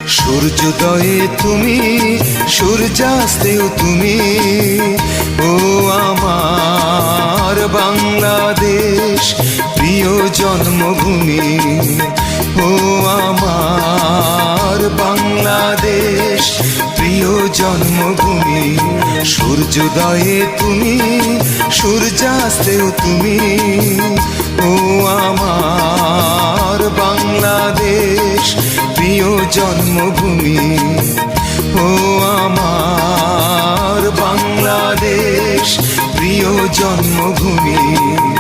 সূর্যোদয়ে তুমি, সূর্যাস্তেও তুমি, ও আমার বাংলাদেশ প্রিয় জন্মভূমি। ও আমার বাংলাদেশ প্রিয় জন্মভূমি। সূর্যোদয়ে তুমি, সূর্যাস্তেও তুমি, ও আমার বাংলাদেশ প্রিয় জন্মভূমি। ও আমার বাংলাদেশ প্রিয় জন্মভূমি।